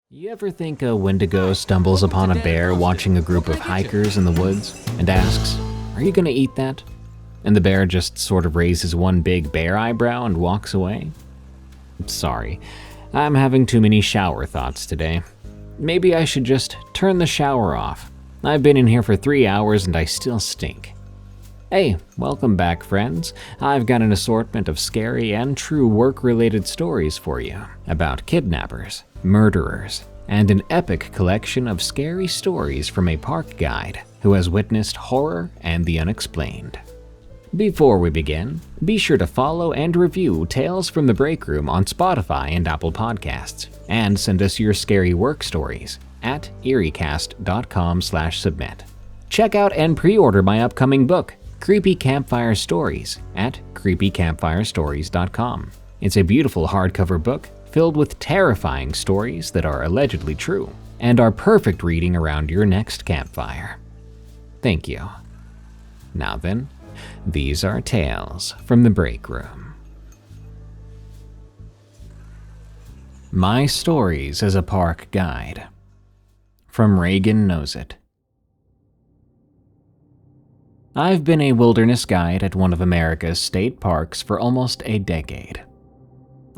You ever think a Wendigo stumbles upon a bear watching a group of hikers in the woods and asks, "Are you gonna eat that?" And the bear just sort of raises one big bear eyebrow and walks away? Sorry, I'm having too many shower thoughts today. Maybe I should just turn the shower off. I've been in here for 3 hours and I still stink. Hey, welcome back, friends. I've got an assortment of scary and true work-related stories for you about kidnappers, murderers, and an epic collection of scary stories from a park guide who has witnessed horror and the unexplained. Before we begin, be sure to follow and review Tales from the Break Room on Spotify and Apple Podcasts, and send us your scary work stories at eeriecast.com/submit. Check out and pre-order my upcoming book, Creepy Campfire Stories, at creepycampfirestories.com. It's a beautiful hardcover book filled with terrifying stories that are allegedly true and are perfect reading around your next campfire. Thank you. Now then, these are Tales from the Break Room. My Stories as a Park Guide, from ReaganKnowsit. I've been a wilderness guide at one of America's state parks for almost a decade.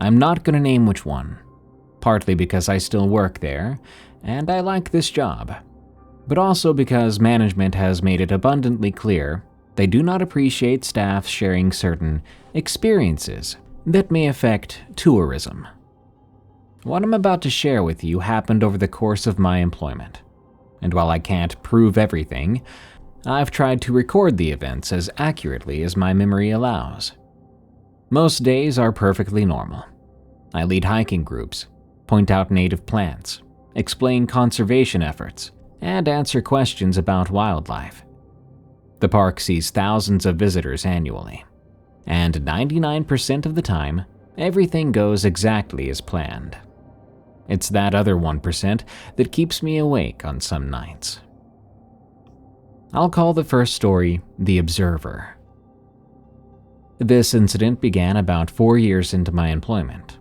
I'm not going to name which one, partly because I still work there, and I like this job, but also because management has made it abundantly clear they do not appreciate staff sharing certain experiences that may affect tourism. What I'm about to share with you happened over the course of my employment, and while I can't prove everything, I've tried to record the events as accurately as my memory allows. Most days are perfectly normal. I lead hiking groups, point out native plants, explain conservation efforts, and answer questions about wildlife. The park sees thousands of visitors annually, and 99% of the time, everything goes exactly as planned. It's that other 1% that keeps me awake on some nights. I'll call the first story The Observer. This incident began about 4 years into my employment.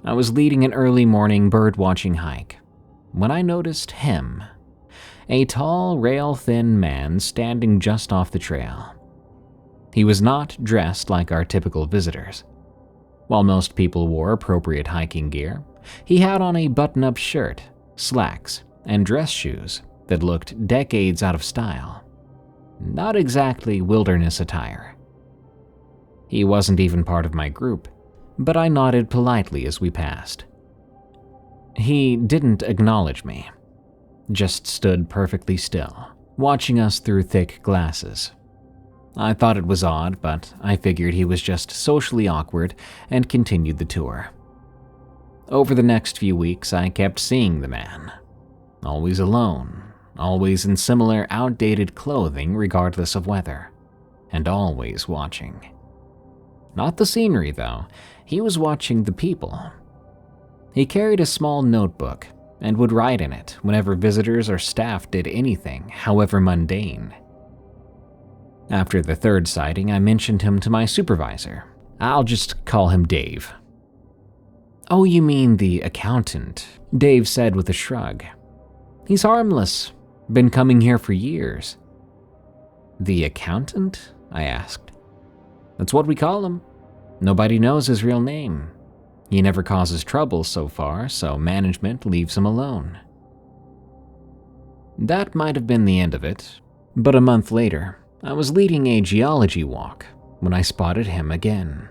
I was leading an early morning bird-watching hike when I noticed him, a tall, rail-thin man standing just off the trail. He was not dressed like our typical visitors. While most people wore appropriate hiking gear, he had on a button-up shirt, slacks, and dress shoes that looked decades out of style. Not exactly wilderness attire. He wasn't even part of my group, but I nodded politely as we passed. He didn't acknowledge me, just stood perfectly still, watching us through thick glasses. I thought it was odd, but I figured he was just socially awkward and continued the tour. Over the next few weeks, I kept seeing the man, always alone, always in similar outdated clothing regardless of weather, and always watching. Not the scenery though, he was watching the people. He carried a small notebook and would write in it whenever visitors or staff did anything, however mundane. After the third sighting, I mentioned him to my supervisor. I'll just call him Dave. "Oh, you mean the accountant," Dave said with a shrug. "He's harmless. Been coming here for years." "The accountant?" I asked. "That's what we call him. Nobody knows his real name. He never causes trouble so far, so management leaves him alone." That might have been the end of it, but a month later, I was leading a geology walk when I spotted him again.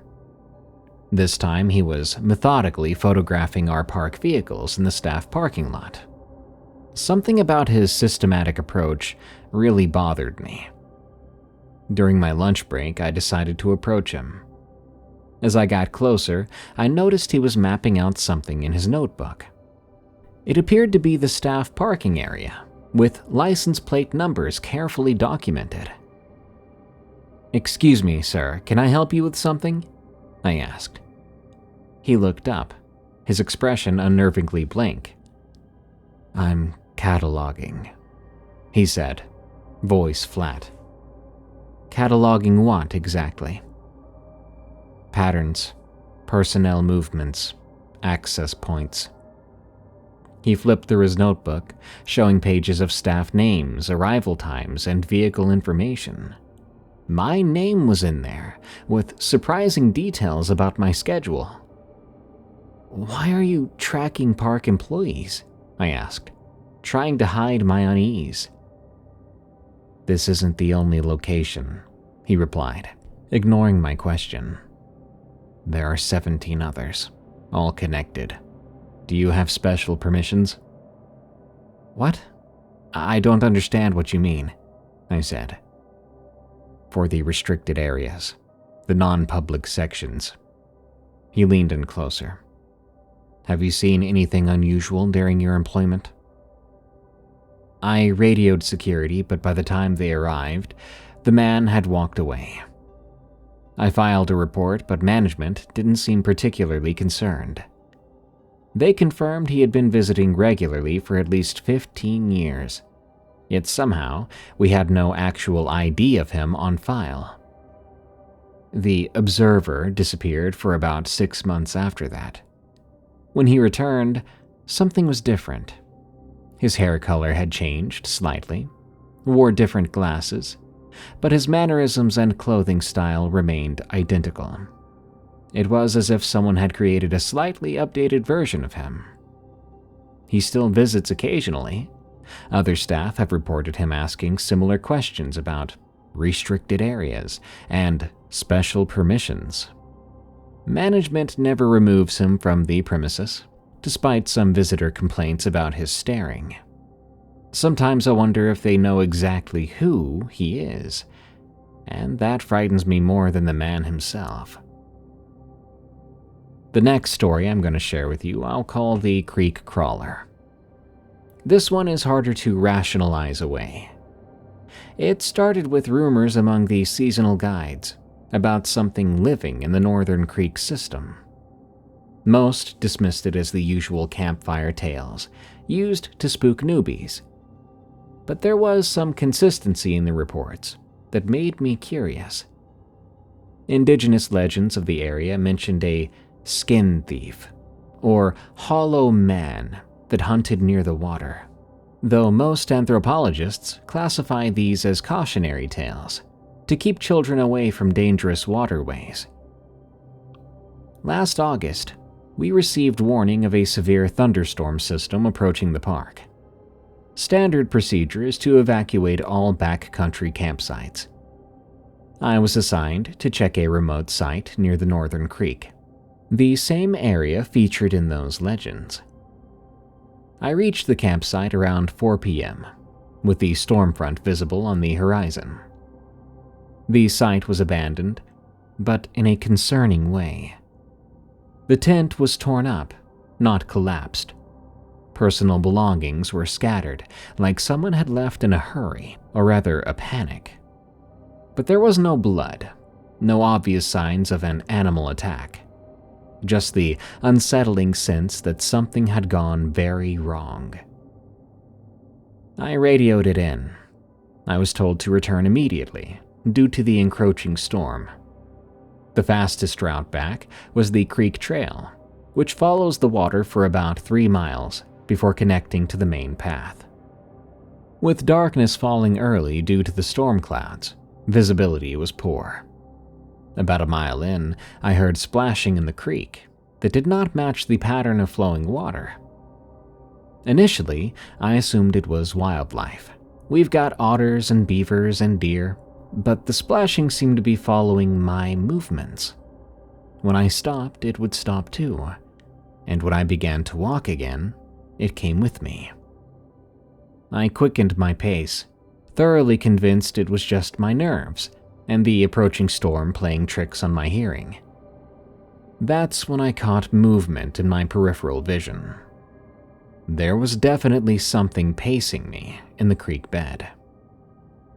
This time he was methodically photographing our park vehicles in the staff parking lot. Something about his systematic approach really bothered me. During my lunch break, I decided to approach him. As I got closer, I noticed he was mapping out something in his notebook. It appeared to be the staff parking area, with license plate numbers carefully documented. "Excuse me, sir, can I help you with something?" I asked. He looked up, his expression unnervingly blank. "I'm cataloging," he said, voice flat. "Cataloging what exactly?" "Patterns, personnel movements, access points." He flipped through his notebook, showing pages of staff names, arrival times, and vehicle information. My name was in there, with surprising details about my schedule. "Why are you tracking park employees?" I asked, trying to hide my unease. "This isn't the only location," he replied, ignoring my question. "There are 17 others, all connected. Do you have special permissions?" "What? I don't understand what you mean," I said. "For the restricted areas, the non-public sections." He leaned in closer. "Have you seen anything unusual during your employment?" I radioed security, but by the time they arrived, the man had walked away. I filed a report, but management didn't seem particularly concerned. They confirmed he had been visiting regularly for at least 15 years, yet somehow we had no actual ID of him on file. The observer disappeared for about 6 months after that. When he returned, something was different. His hair color had changed slightly, wore different glasses, but his mannerisms and clothing style remained identical. It was as if someone had created a slightly updated version of him. He still visits occasionally. Other staff have reported him asking similar questions about restricted areas and special permissions. Management never removes him from the premises, despite some visitor complaints about his staring. Sometimes I wonder if they know exactly who he is, and that frightens me more than the man himself. The next story I'm going to share with you I'll call the Creek Crawler. This one is harder to rationalize away. It started with rumors among the seasonal guides about something living in the Northern Creek system. Most dismissed it as the usual campfire tales, used to spook newbies. But there was some consistency in the reports that made me curious. Indigenous legends of the area mentioned a skin thief, or hollow man that hunted near the water, though most anthropologists classify these as cautionary tales to keep children away from dangerous waterways. Last August, we received warning of a severe thunderstorm system approaching the park. Standard procedure is to evacuate all backcountry campsites. I was assigned to check a remote site near the Northern Creek, the same area featured in those legends. I reached the campsite around 4 p.m., with the storm front visible on the horizon. The site was abandoned, but in a concerning way. The tent was torn up, not collapsed. Personal belongings were scattered, like someone had left in a hurry, or rather a panic. But there was no blood, no obvious signs of an animal attack. Just the unsettling sense that something had gone very wrong. I radioed it in. I was told to return immediately, due to the encroaching storm. The fastest route back was the Creek Trail, which follows the water for about 3 miles before connecting to the main path. With darkness falling early due to the storm clouds, visibility was poor. About a mile in, I heard splashing in the creek that did not match the pattern of flowing water. Initially, I assumed it was wildlife. We've got otters and beavers and deer, but the splashing seemed to be following my movements. When I stopped, it would stop too, and when I began to walk again, it came with me. I quickened my pace, thoroughly convinced it was just my nerves and the approaching storm playing tricks on my hearing. That's when I caught movement in my peripheral vision. There was definitely something pacing me in the creek bed.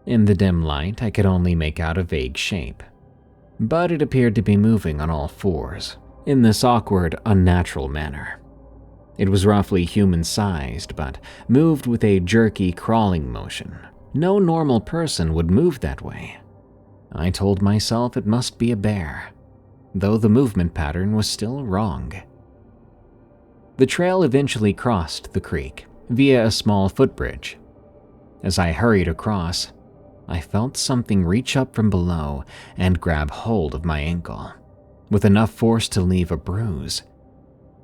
In the dim light, I could only make out a vague shape, but it appeared to be moving on all fours, in this awkward, unnatural manner. It was roughly human-sized, but moved with a jerky, crawling motion. No normal person would move that way. I told myself it must be a bear, though the movement pattern was still wrong. The trail eventually crossed the creek via a small footbridge. As I hurried across, I felt something reach up from below and grab hold of my ankle, with enough force to leave a bruise.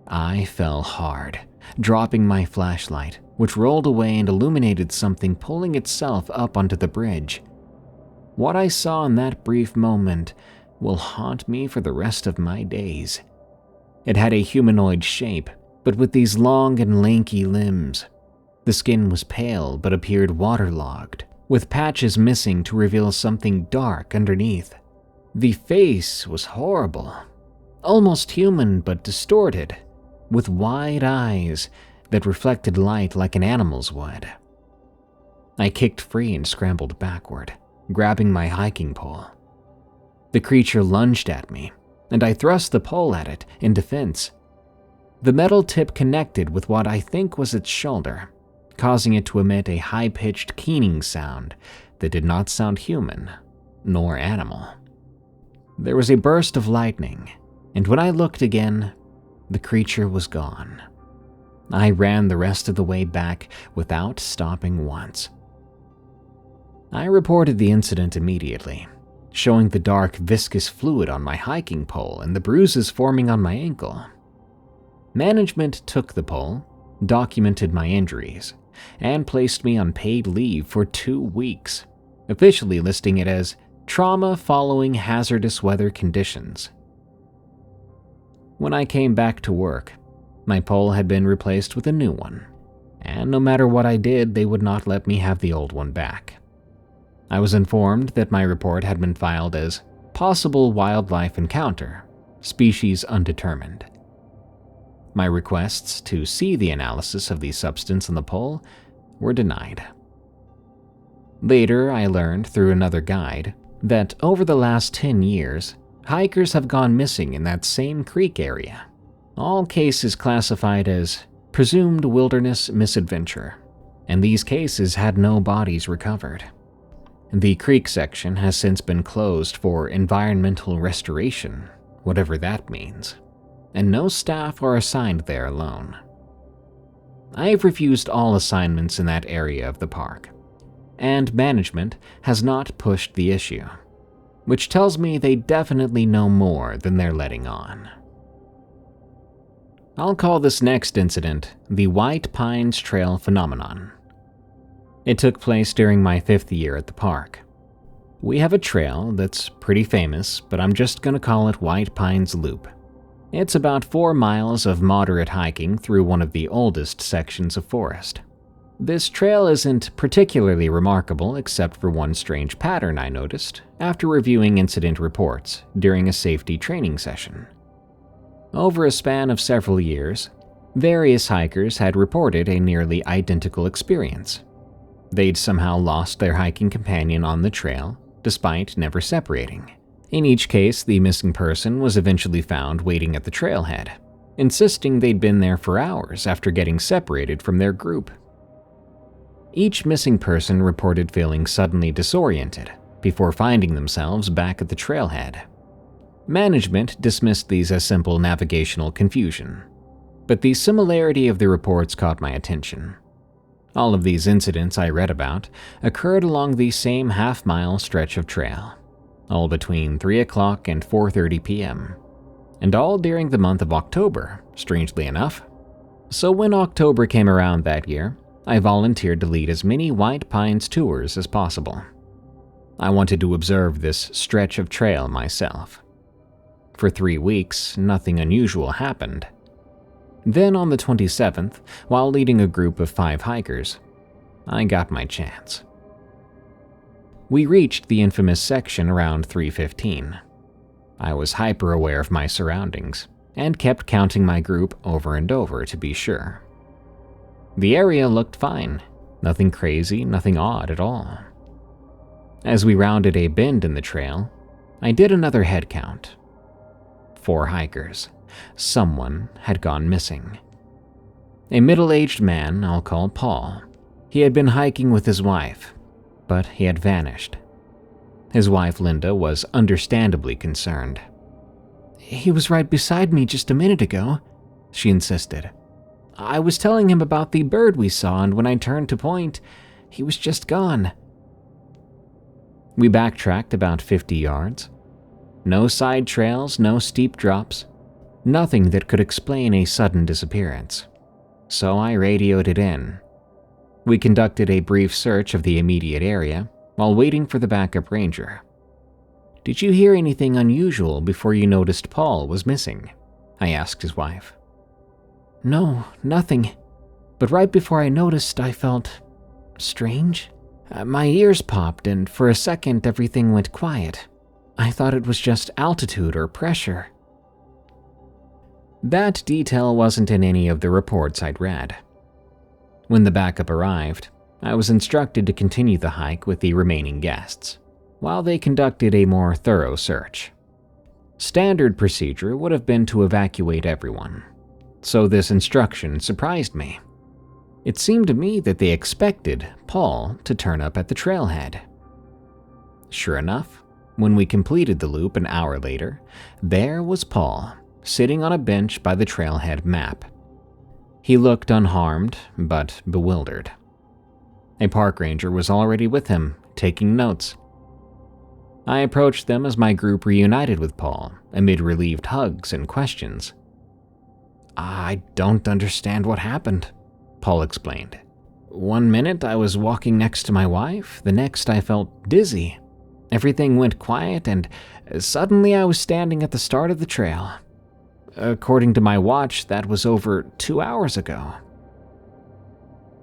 I fell hard, dropping my flashlight, which rolled away and illuminated something pulling itself up onto the bridge. What I saw in that brief moment will haunt me for the rest of my days. It had a humanoid shape, but with these long and lanky limbs. The skin was pale but appeared waterlogged, with patches missing to reveal something dark underneath. The face was horrible, almost human but distorted, with wide eyes that reflected light like an animal's would. I kicked free and scrambled backward, grabbing my hiking pole. The creature lunged at me, and I thrust the pole at it in defense. The metal tip connected with what I think was its shoulder, causing it to emit a high-pitched keening sound that did not sound human nor animal. There was a burst of lightning, and when I looked again, the creature was gone. I ran the rest of the way back without stopping once. I reported the incident immediately, showing the dark, viscous fluid on my hiking pole and the bruises forming on my ankle. Management took the pole, documented my injuries, and placed me on paid leave for 2 weeks, officially listing it as trauma following hazardous weather conditions. When I came back to work, my pole had been replaced with a new one, and no matter what I did, they would not let me have the old one back. I was informed that my report had been filed as possible wildlife encounter, species undetermined. My requests to see the analysis of the substance in the pole were denied. Later, I learned through another guide that over the last 10 years, hikers have gone missing in that same creek area. All cases classified as presumed wilderness misadventure, and these cases had no bodies recovered. The creek section has since been closed for environmental restoration, whatever that means, and no staff are assigned there alone. I have refused all assignments in that area of the park, and management has not pushed the issue, which tells me they definitely know more than they're letting on. I'll call this next incident the White Pines Trail phenomenon. It took place during my 5th year at the park. We have a trail that's pretty famous, but I'm just gonna call it White Pines Loop. It's about 4 miles of moderate hiking through one of the oldest sections of forest. This trail isn't particularly remarkable except for one strange pattern I noticed after reviewing incident reports during a safety training session. Over a span of several years, various hikers had reported a nearly identical experience. They'd somehow lost their hiking companion on the trail, despite never separating. In each case, the missing person was eventually found waiting at the trailhead, insisting they'd been there for hours after getting separated from their group. Each missing person reported feeling suddenly disoriented before finding themselves back at the trailhead. Management dismissed these as simple navigational confusion, but the similarity of the reports caught my attention. All of these incidents I read about occurred along the same half-mile stretch of trail, all between 3 o'clock and 4:30 p.m., and all during the month of October, strangely enough. So when October came around that year, I volunteered to lead as many White Pines tours as possible. I wanted to observe this stretch of trail myself. For 3 weeks, nothing unusual happened. Then on the 27th, while leading a group of 5 hikers, I got my chance. We reached the infamous section around 3:15. I was hyper-aware of my surroundings and kept counting my group over and over to be sure. The area looked fine, nothing crazy, nothing odd at all. As we rounded a bend in the trail, I did another head count. 4 hikers. Someone had gone missing. A middle-aged man I'll call Paul. He had been hiking with his wife, but he had vanished. His wife Linda was understandably concerned. "He was right beside me just a minute ago," she insisted. I was telling him about the bird we saw, and when I turned to point, he was just gone." We backtracked about 50 yards. No side trails, no steep drops, nothing that could explain a sudden disappearance. So I radioed it in. We conducted a brief search of the immediate area while waiting for the backup ranger. "Did you hear anything unusual before you noticed Paul was missing?" I asked his wife. "No, nothing. But right before I noticed, I felt strange. My ears popped, and for a second everything went quiet. I thought it was just altitude or pressure." That detail wasn't in any of the reports I'd read. When the backup arrived, I was instructed to continue the hike with the remaining guests, while they conducted a more thorough search. Standard procedure would have been to evacuate everyone, so this instruction surprised me. It seemed to me that they expected Paul to turn up at the trailhead. Sure enough, when we completed the loop an hour later, there was Paul, sitting on a bench by the trailhead map. He looked unharmed, but bewildered. A park ranger was already with him, taking notes. I approached them as my group reunited with Paul, amid relieved hugs and questions. "I don't understand what happened," Paul explained. "One minute I was walking next to my wife, the next I felt dizzy. Everything went quiet, and suddenly I was standing at the start of the trail. According to my watch, that was over 2 hours ago."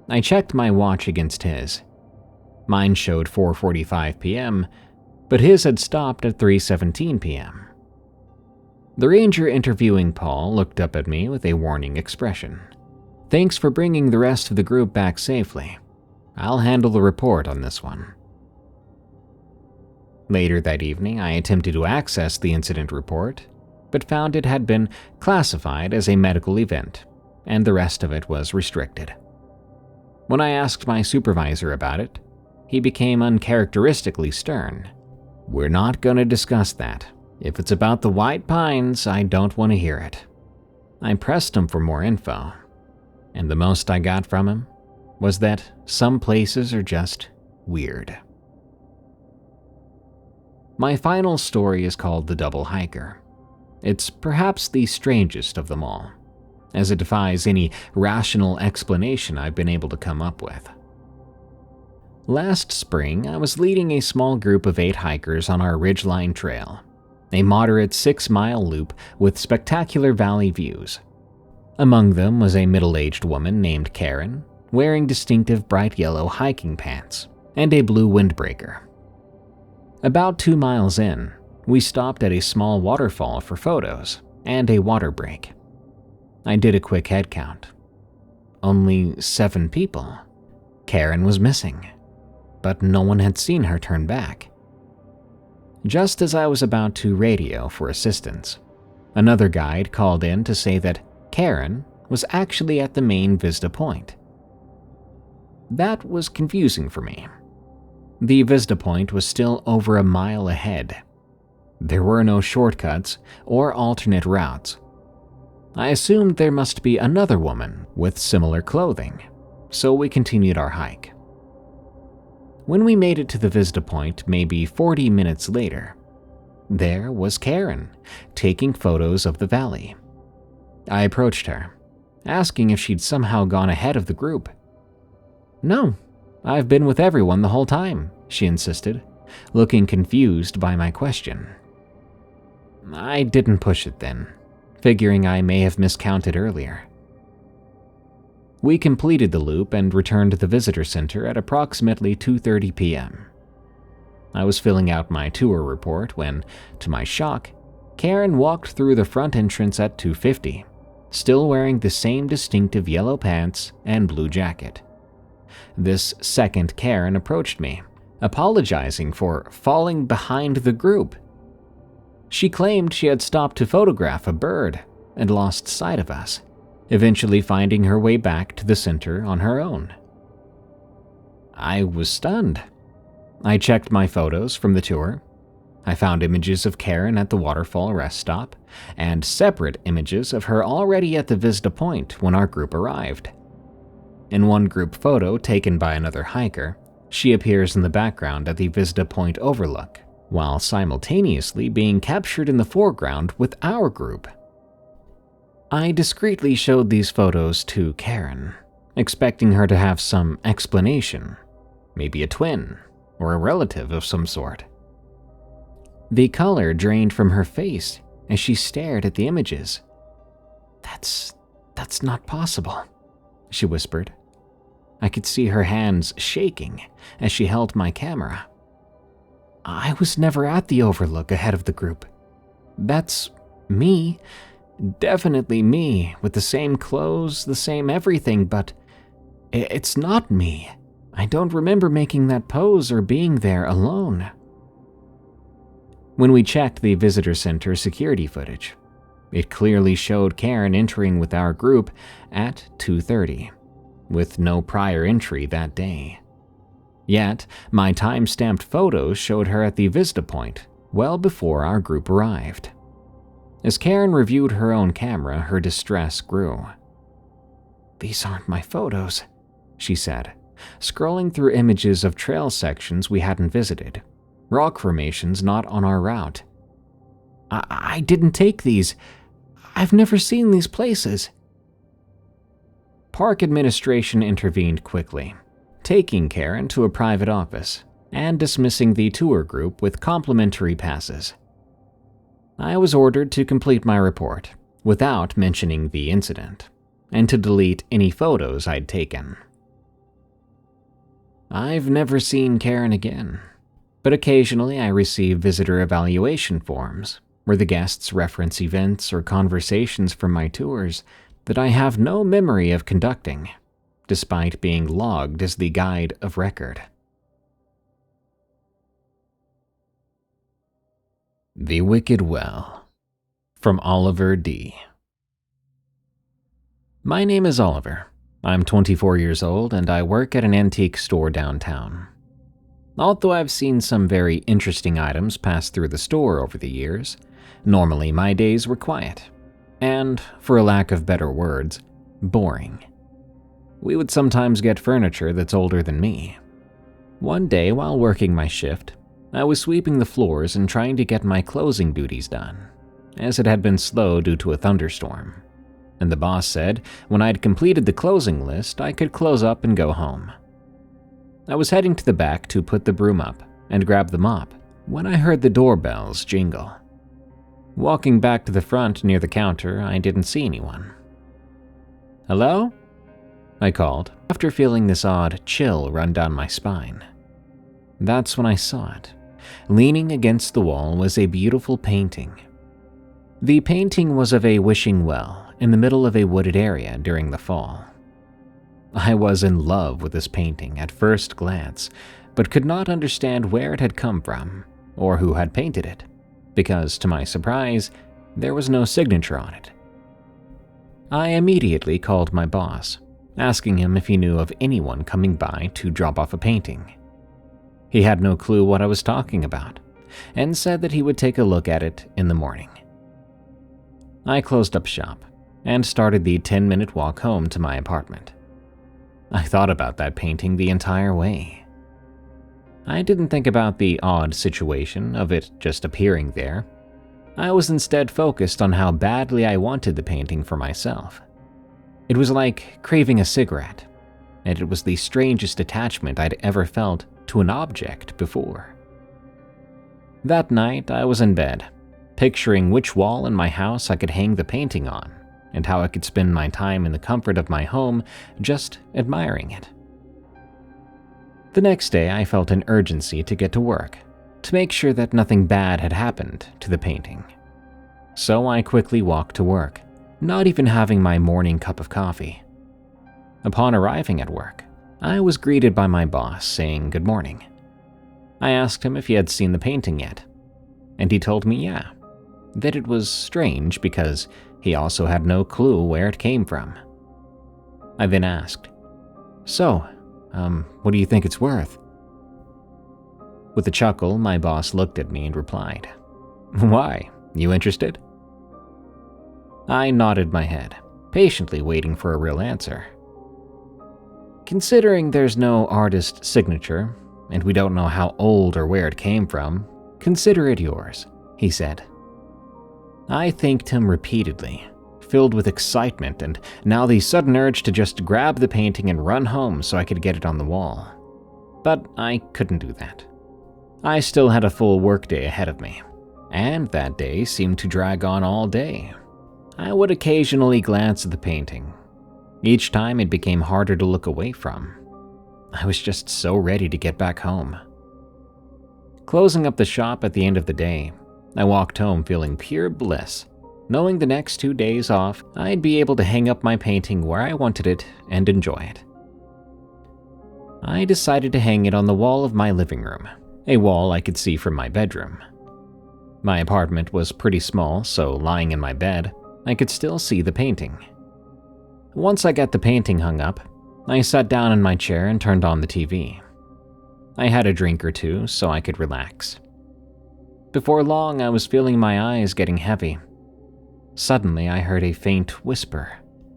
I checked my watch against his. Mine showed 4:45 p.m., but his had stopped at 3:17 p.m. The ranger interviewing Paul looked up at me with a warning expression. "Thanks for bringing the rest of the group back safely. I'll handle the report on this one." Later that evening, I attempted to access the incident report, but found it had been classified as a medical event, and the rest of it was restricted. When I asked my supervisor about it, he became uncharacteristically stern. "We're not going to discuss that. If it's about the white pines, I don't want to hear it." I pressed him for more info, and the most I got from him was that some places are just weird. My final story is called The Double Hiker. It's perhaps the strangest of them all, as it defies any rational explanation I've been able to come up with. Last spring, I was leading a small group of 8 hikers on our Ridgeline Trail, a moderate 6-mile loop with spectacular valley views. Among them was a middle-aged woman named Karen, wearing distinctive bright yellow hiking pants and a blue windbreaker. About 2 miles in, we stopped at a small waterfall for photos and a water break. I did a quick head count. Only 7 people. Karen was missing, but no one had seen her turn back. Just as I was about to radio for assistance, another guide called in to say that Karen was actually at the main Vista point. That was confusing for me. The Vista point was still over a mile ahead. There were no shortcuts or alternate routes. I assumed there must be another woman with similar clothing, so we continued our hike. When we made it to the Vista point maybe 40 minutes later, there was Karen, taking photos of the valley. I approached her, asking if she'd somehow gone ahead of the group. "No, I've been with everyone the whole time," she insisted, looking confused by my question. I didn't push it then, figuring I may have miscounted earlier. We completed the loop and returned to the visitor center at approximately 2:30 p.m. I was filling out my tour report when, to my shock, Karen walked through the front entrance at 2:50, still wearing the same distinctive yellow pants and blue jacket. This second Karen approached me, apologizing for falling behind the group. She claimed she had stopped to photograph a bird and lost sight of us, eventually finding her way back to the center on her own. I was stunned. I checked my photos from the tour. I found images of Karen at the waterfall rest stop, and separate images of her already at the Vista Point when our group arrived. In one group photo taken by another hiker, she appears in the background at the Vista Point overlook, while simultaneously being captured in the foreground with our group. I discreetly showed these photos to Karen, expecting her to have some explanation, maybe a twin or a relative of some sort. The color drained from her face as she stared at the images. That's not possible," she whispered. I could see her hands shaking as she held my camera. "I was never at the overlook ahead of the group. That's me, definitely me, with the same clothes, the same everything, but it's not me. I don't remember making that pose or being there alone." When we checked the visitor center security footage, it clearly showed Karen entering with our group at 2:30, with no prior entry that day. Yet, my time-stamped photos showed her at the Vista Point well before our group arrived. As Karen reviewed her own camera, her distress grew. "These aren't my photos," she said, scrolling through images of trail sections we hadn't visited, rock formations not on our route. I didn't take these. I've never seen these places." Park administration intervened quickly, taking Karen to a private office and dismissing the tour group with complimentary passes. I was ordered to complete my report without mentioning the incident and to delete any photos I'd taken. I've never seen Karen again, but occasionally I receive visitor evaluation forms where the guests reference events or conversations from my tours that I have no memory of conducting, despite being logged as the guide of record. The Wicked Well, from Oliver D. My name is Oliver. I'm 24 years old and I work at an antique store downtown. Although I've seen some very interesting items pass through the store over the years, normally my days were quiet and, for a lack of better words, boring. We would sometimes get furniture that's older than me. One day while working my shift, I was sweeping the floors and trying to get my closing duties done, as it had been slow due to a thunderstorm. And the boss said when I'd completed the closing list, I could close up and go home. I was heading to the back to put the broom up and grab the mop when I heard the doorbells jingle. Walking back to the front near the counter, I didn't see anyone. "Hello?" I called, after feeling this odd chill run down my spine. That's when I saw it. Leaning against the wall was a beautiful painting. The painting was of a wishing well in the middle of a wooded area during the fall. I was in love with this painting at first glance, but could not understand where it had come from or who had painted it, because, to my surprise, there was no signature on it. I immediately called my boss, asking him if he knew of anyone coming by to drop off a painting. He had no clue what I was talking about, and said that he would take a look at it in the morning. I closed up shop and started the 10-minute walk home to my apartment. I thought about that painting the entire way. I didn't think about the odd situation of it just appearing there. I was instead focused on how badly I wanted the painting for myself. It was like craving a cigarette, and it was the strangest attachment I'd ever felt to an object before. That night, I was in bed, picturing which wall in my house I could hang the painting on, and how I could spend my time in the comfort of my home just admiring it. The next day, I felt an urgency to get to work, to make sure that nothing bad had happened to the painting. So I quickly walked to work, not even having my morning cup of coffee. Upon arriving at work, I was greeted by my boss saying good morning. I asked him if he had seen the painting yet, and he told me yeah, that it was strange because he also had no clue where it came from. I then asked, "So, what do you think it's worth?" With a chuckle, my boss looked at me and replied, "Why? You interested?" I nodded my head, patiently waiting for a real answer. "Considering there's no artist signature, and we don't know how old or where it came from, consider it yours," he said. I thanked him repeatedly, filled with excitement and now the sudden urge to just grab the painting and run home so I could get it on the wall. But I couldn't do that. I still had a full workday ahead of me, and that day seemed to drag on all day. I would occasionally glance at the painting. Each time it became harder to look away from. I was just so ready to get back home. Closing up the shop at the end of the day, I walked home feeling pure bliss, knowing the next 2 days off I'd be able to hang up my painting where I wanted it and enjoy it. I decided to hang it on the wall of my living room, a wall I could see from my bedroom. My apartment was pretty small, so lying in my bed, I could still see the painting. Once I got the painting hung up, I sat down in my chair and turned on the TV. I had a drink or two so I could relax. Before long, I was feeling my eyes getting heavy. Suddenly, I heard a faint whisper.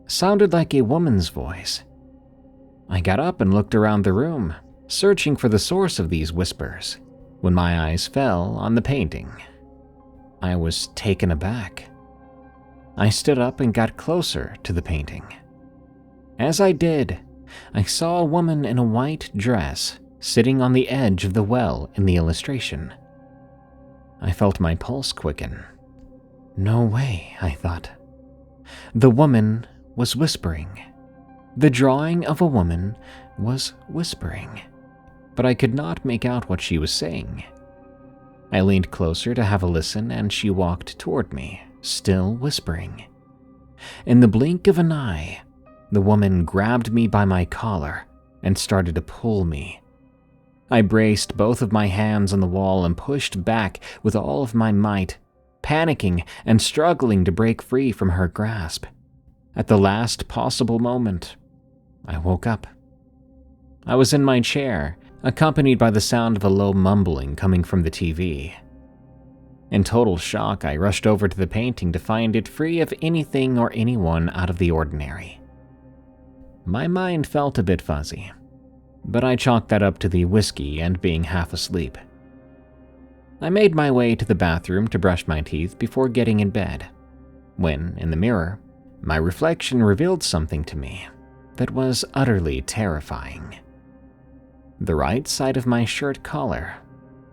Sounded like a woman's voice. I got up and looked around the room, searching for the source of these whispers, when my eyes fell on the painting. I was taken aback. I stood up and got closer to the painting. As I did, I saw a woman in a white dress sitting on the edge of the well in the illustration. I felt my pulse quicken. No way, I thought. The woman was whispering. The drawing of a woman was whispering, but I could not make out what she was saying. I leaned closer to have a listen, and she walked toward me, still whispering. In the blink of an eye, the woman grabbed me by my collar and started to pull me. I braced both of my hands on the wall and pushed back with all of my might, panicking and struggling to break free from her grasp. At the last possible moment, I woke up. I was in my chair, accompanied by the sound of a low mumbling coming from the TV. In total shock, I rushed over to the painting to find it free of anything or anyone out of the ordinary. My mind felt a bit fuzzy, but I chalked that up to the whiskey and being half asleep. I made my way to the bathroom to brush my teeth before getting in bed, when, in the mirror, my reflection revealed something to me that was utterly terrifying. The right side of my shirt collar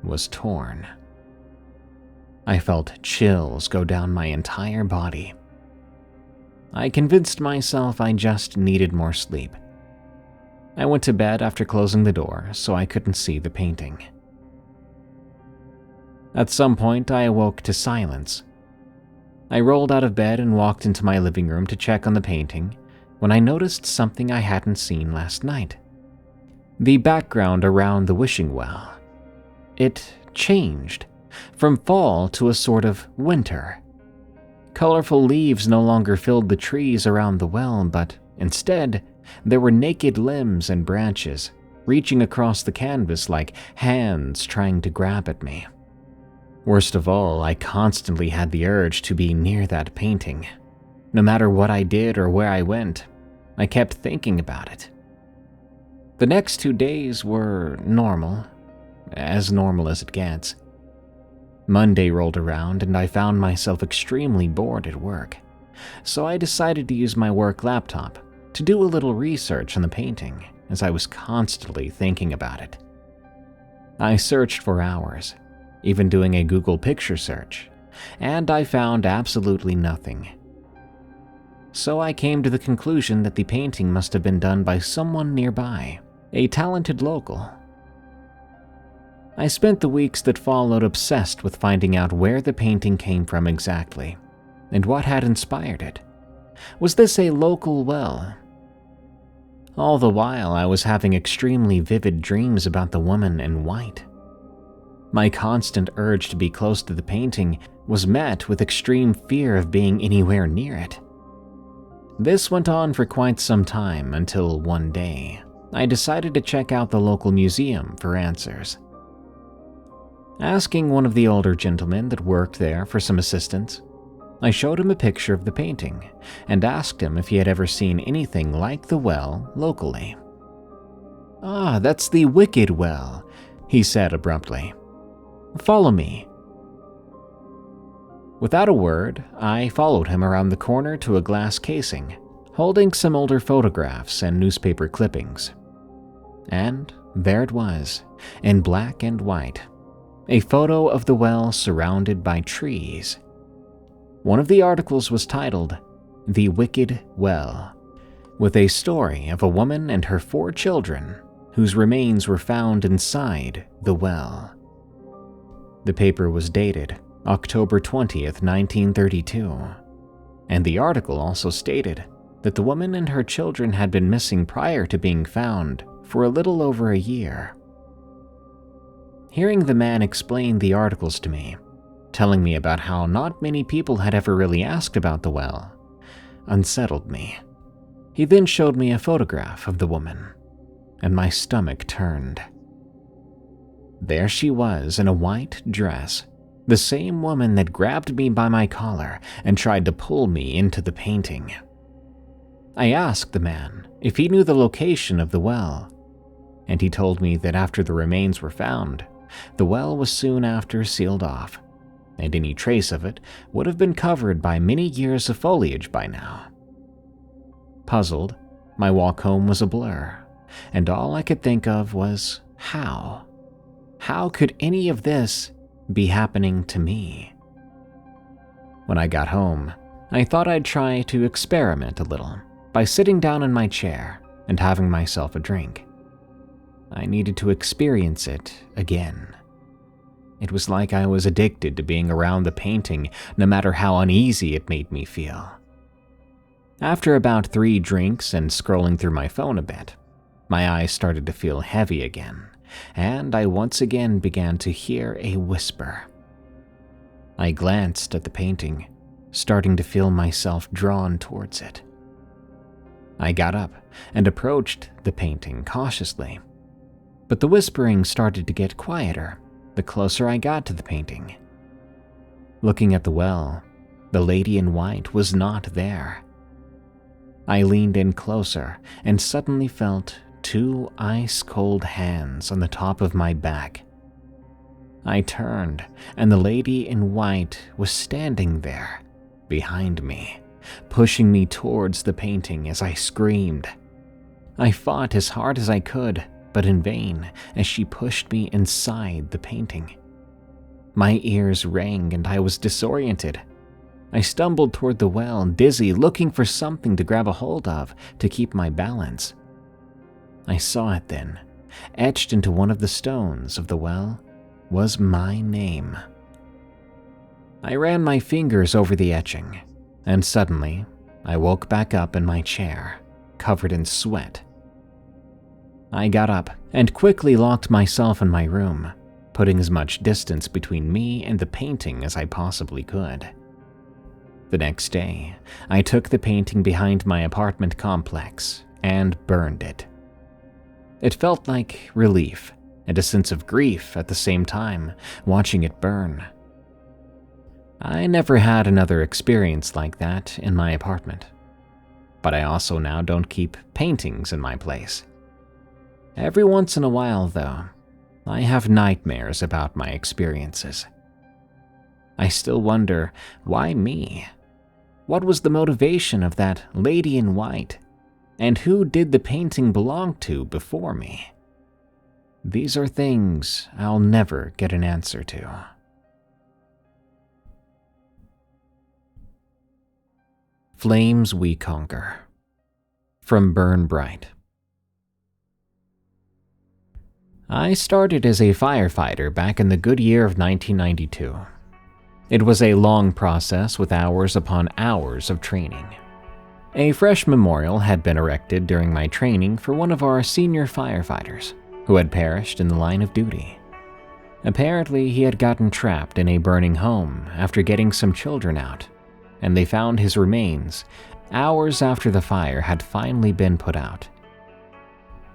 was torn. I felt chills go down my entire body. I convinced myself I just needed more sleep. I went to bed after closing the door so I couldn't see the painting. At some point, I awoke to silence. I rolled out of bed and walked into my living room to check on the painting when I noticed something I hadn't seen last night. The background around the wishing well. It changed from fall to a sort of winter. Colorful leaves no longer filled the trees around the well, but instead, there were naked limbs and branches reaching across the canvas like hands trying to grab at me. Worst of all, I constantly had the urge to be near that painting. No matter what I did or where I went, I kept thinking about it. The next 2 days were normal as it gets. Monday rolled around and I found myself extremely bored at work, so I decided to use my work laptop to do a little research on the painting as I was constantly thinking about it. I searched for hours, even doing a Google picture search, and I found absolutely nothing. So I came to the conclusion that the painting must have been done by someone nearby, a talented local. I spent the weeks that followed obsessed with finding out where the painting came from exactly, and what had inspired it. Was this a local well? All the while, I was having extremely vivid dreams about the woman in white. My constant urge to be close to the painting was met with extreme fear of being anywhere near it. This went on for quite some time until one day, I decided to check out the local museum for answers. Asking one of the older gentlemen that worked there for some assistance, I showed him a picture of the painting and asked him if he had ever seen anything like the well locally. "Ah, that's the Wicked Well," he said abruptly. "Follow me." Without a word, I followed him around the corner to a glass casing, holding some older photographs and newspaper clippings. And there it was, in black and white, a photo of the well surrounded by trees. One of the articles was titled, "The Wicked Well," with a story of a woman and her 4 children whose remains were found inside the well. The paper was dated October 20th, 1932, and the article also stated that the woman and her children had been missing prior to being found for a little over a year. Hearing the man explain the articles to me, telling me about how not many people had ever really asked about the well, unsettled me. He then showed me a photograph of the woman, and my stomach turned. There she was in a white dress, the same woman that grabbed me by my collar and tried to pull me into the painting. I asked the man if he knew the location of the well, and he told me that after the remains were found, the well was soon after sealed off, and any trace of it would have been covered by many years of foliage by now. Puzzled, my walk home was a blur, and all I could think of was how. How could any of this be happening to me? When I got home, I thought I'd try to experiment a little by sitting down in my chair and having myself a drink. I needed to experience it again. It was like I was addicted to being around the painting, no matter how uneasy it made me feel. After about 3 drinks and scrolling through my phone a bit, my eyes started to feel heavy again, and I once again began to hear a whisper. I glanced at the painting, starting to feel myself drawn towards it. I got up and approached the painting cautiously, but the whispering started to get quieter the closer I got to the painting. Looking at the well, the lady in white was not there. I leaned in closer and suddenly felt 2 ice-cold hands on the top of my back. I turned, and the lady in white was standing there, behind me, pushing me towards the painting as I screamed. I fought as hard as I could, but in vain, as she pushed me inside the painting. My ears rang and I was disoriented. I stumbled toward the well, dizzy, looking for something to grab a hold of to keep my balance. I saw it then. Etched into one of the stones of the well was my name. I ran my fingers over the etching, and suddenly I woke back up in my chair, covered in sweat. I got up and quickly locked myself in my room, putting as much distance between me and the painting as I possibly could. The next day, I took the painting behind my apartment complex and burned it. It felt like relief and a sense of grief at the same time, watching it burn. I never had another experience like that in my apartment, but I also now don't keep paintings in my place. Every once in a while, though, I have nightmares about my experiences. I still wonder, why me? What was the motivation of that lady in white? And who did the painting belong to before me? These are things I'll never get an answer to. Flames We Conquer, from BurnBright. I started as a firefighter back in the good year of 1992. It was a long process with hours upon hours of training. A fresh memorial had been erected during my training for one of our senior firefighters who had perished in the line of duty. Apparently, he had gotten trapped in a burning home after getting some children out, and they found his remains hours after the fire had finally been put out.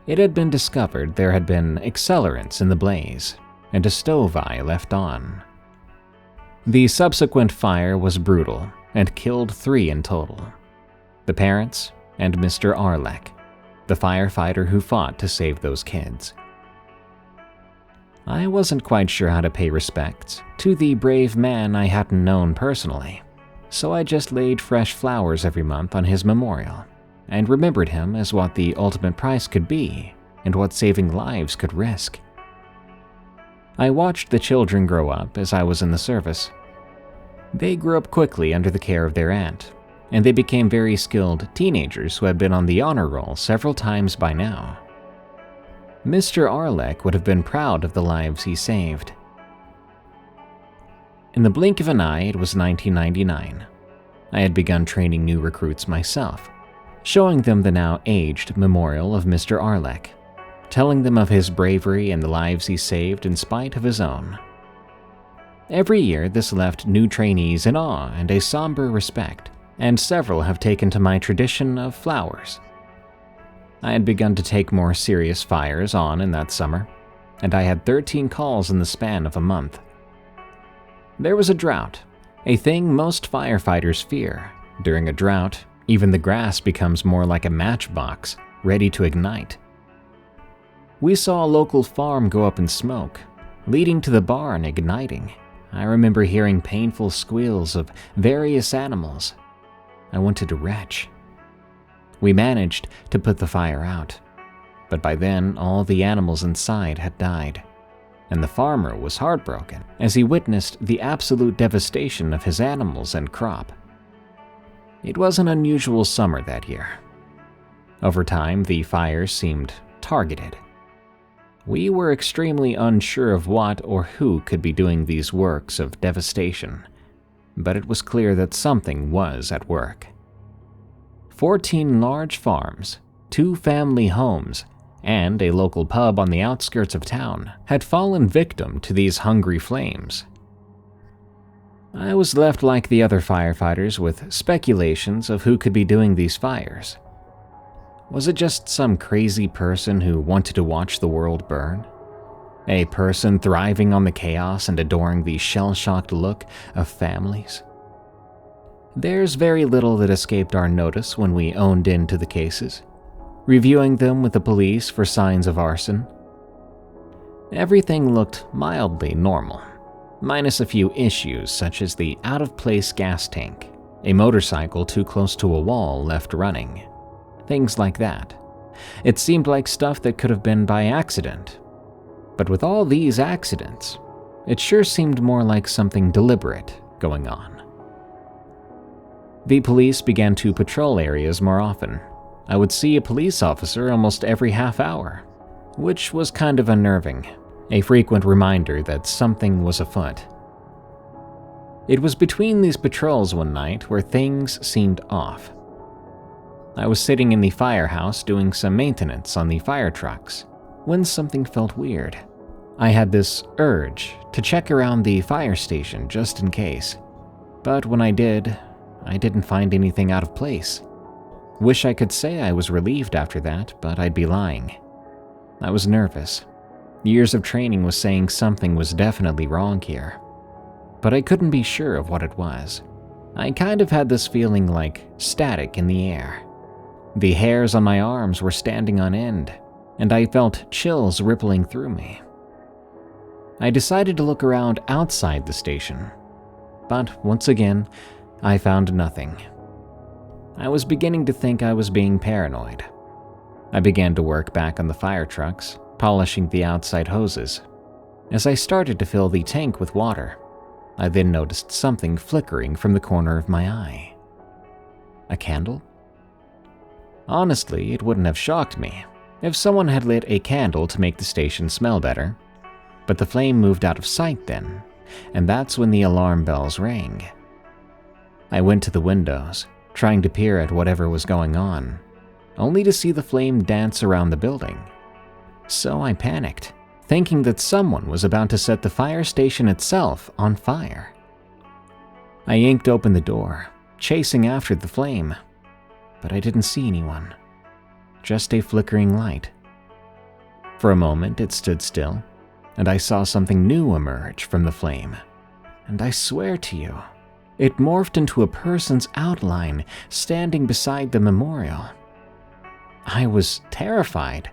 It had been discovered there had been accelerants in the blaze, and a stove eye left on. The subsequent fire was brutal and killed 3 in total: the parents and Mr. Arlek, the firefighter who fought to save those kids. I wasn't quite sure how to pay respects to the brave man I hadn't known personally, so I just laid fresh flowers every month on his memorial and remembered him as what the ultimate price could be and what saving lives could risk. I watched the children grow up as I was in the service. They grew up quickly under the care of their aunt, and they became very skilled teenagers who had been on the honor roll several times by now. Mr. Arlek would have been proud of the lives he saved. In the blink of an eye, it was 1999. I had begun training new recruits myself, showing them the now aged memorial of Mr. Arlek, telling them of his bravery and the lives he saved in spite of his own. Every year, this left new trainees in awe and a somber respect, and several have taken to my tradition of flowers. I had begun to take more serious fires on in that summer, and I had 13 calls in the span of a month. There was a drought, a thing most firefighters fear. During a drought, even the grass becomes more like a matchbox, ready to ignite. We saw a local farm go up in smoke, leading to the barn igniting. I remember hearing painful squeals of various animals. I wanted to retch. We managed to put the fire out, but by then all the animals inside had died, and the farmer was heartbroken as he witnessed the absolute devastation of his animals and crop. It was an unusual summer that year. Over time, the fires seemed targeted. We were extremely unsure of what or who could be doing these works of devastation, but it was clear that something was at work. 14 large farms, 2 family homes, and a local pub on the outskirts of town had fallen victim to these hungry flames. I was left like the other firefighters with speculations of who could be doing these fires. Was it just some crazy person who wanted to watch the world burn? A person thriving on the chaos and adoring the shell-shocked look of families? There's very little that escaped our notice when we owned into the cases, reviewing them with the police for signs of arson. Everything looked mildly normal, minus a few issues such as the out-of-place gas tank, a motorcycle too close to a wall left running, things like that. It seemed like stuff that could have been by accident. But with all these accidents, it sure seemed more like something deliberate going on. The police began to patrol areas more often. I would see a police officer almost every half hour, which was kind of unnerving, a frequent reminder that something was afoot. It was between these patrols one night where things seemed off. I was sitting in the firehouse doing some maintenance on the fire trucks when something felt weird. I had this urge to check around the fire station just in case, but when I did, I didn't find anything out of place. Wish I could say I was relieved after that, but I'd be lying. I was nervous. Years of training was saying something was definitely wrong here, but I couldn't be sure of what it was. I kind of had this feeling like static in the air. The hairs on my arms were standing on end, and I felt chills rippling through me. I decided to look around outside the station, but once again, I found nothing. I was beginning to think I was being paranoid. I began to work back on the fire trucks, polishing the outside hoses. As I started to fill the tank with water, I then noticed something flickering from the corner of my eye. A candle? Honestly, it wouldn't have shocked me if someone had lit a candle to make the station smell better, but the flame moved out of sight then, and that's when the alarm bells rang. I went to the windows, trying to peer at whatever was going on, only to see the flame dance around the building. So I panicked, thinking that someone was about to set the fire station itself on fire. I yanked open the door, chasing after the flame, but I didn't see anyone, just a flickering light. For a moment it stood still, and I saw something new emerge from the flame. And I swear to you, it morphed into a person's outline standing beside the memorial. I was terrified,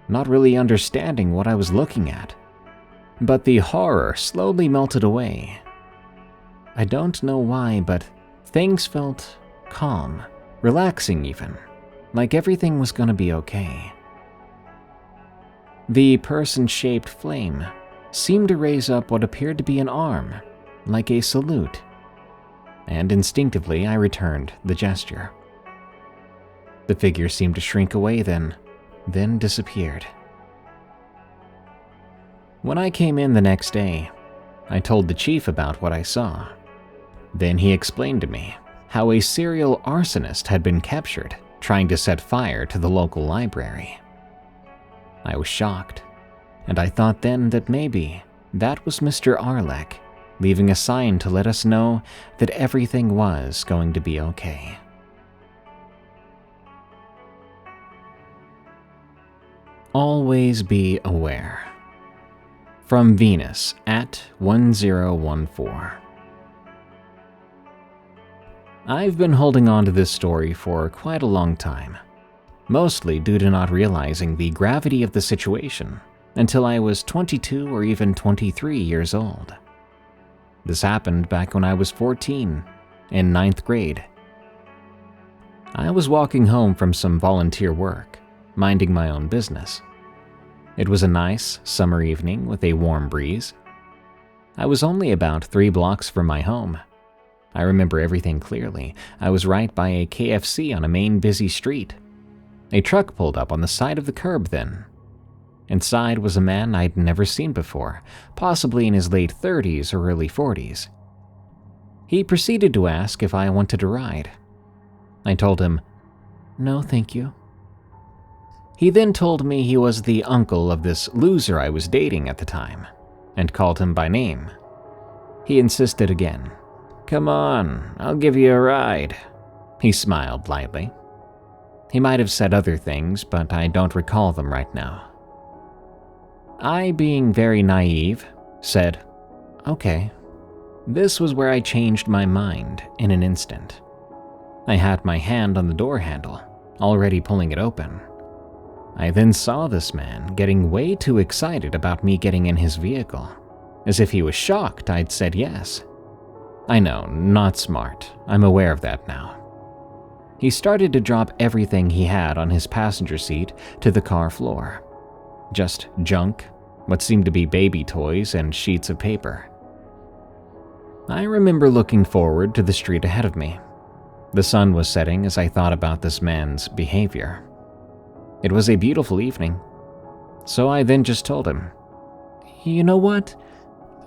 not really understanding what I was looking at. But the horror slowly melted away. I don't know why, but things felt calm, relaxing even, like everything was gonna be okay. The person-shaped flame seemed to raise up what appeared to be an arm, like a salute, and instinctively I returned the gesture. The figure seemed to shrink away then disappeared. When I came in the next day, I told the chief about what I saw. Then he explained to me how a serial arsonist had been captured trying to set fire to the local library. I was shocked, and I thought then that maybe that was Mr. Arlek leaving a sign to let us know that everything was going to be okay. Always be aware. From Venus at 1014. I've been holding on to this story for quite a long time, mostly due to not realizing the gravity of the situation until I was 22 or even 23 years old. This happened back when I was 14, in 9th grade. I was walking home from some volunteer work, minding my own business. It was a nice summer evening with a warm breeze. I was only about 3 blocks from my home. I remember everything clearly. I was right by a KFC on a main busy street. A truck pulled up on the side of the curb then. Inside was a man I'd never seen before, possibly in his late 30s or early 40s. He proceeded to ask if I wanted a ride. I told him, "No, thank you." He then told me he was the uncle of this loser I was dating at the time, and called him by name. He insisted again. "Come on, I'll give you a ride." He smiled lightly. He might have said other things, but I don't recall them right now. I, being very naive, said, "Okay." This was where I changed my mind in an instant. I had my hand on the door handle, already pulling it open. I then saw this man getting way too excited about me getting in his vehicle, as if he was shocked I'd said yes. I know, not smart. I'm aware of that now. He started to drop everything he had on his passenger seat to the car floor. Just junk, what seemed to be baby toys and sheets of paper. I remember looking forward to the street ahead of me. The sun was setting as I thought about this man's behavior. It was a beautiful evening, so I then just told him, "You know what?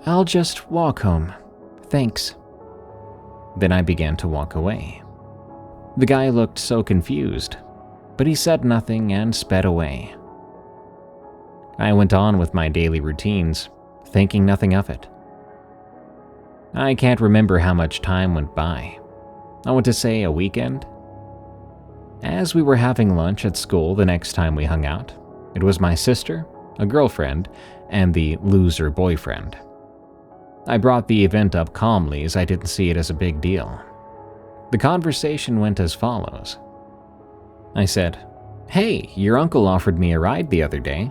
I'll just walk home. Thanks." Then I began to walk away. The guy looked so confused, but he said nothing and sped away. I went on with my daily routines, thinking nothing of it. I can't remember how much time went by. I want to say a weekend. As we were having lunch at school the next time we hung out, it was my sister, a girlfriend, and the loser boyfriend. I brought the event up calmly as I didn't see it as a big deal. The conversation went as follows. I said, "Hey, your uncle offered me a ride the other day."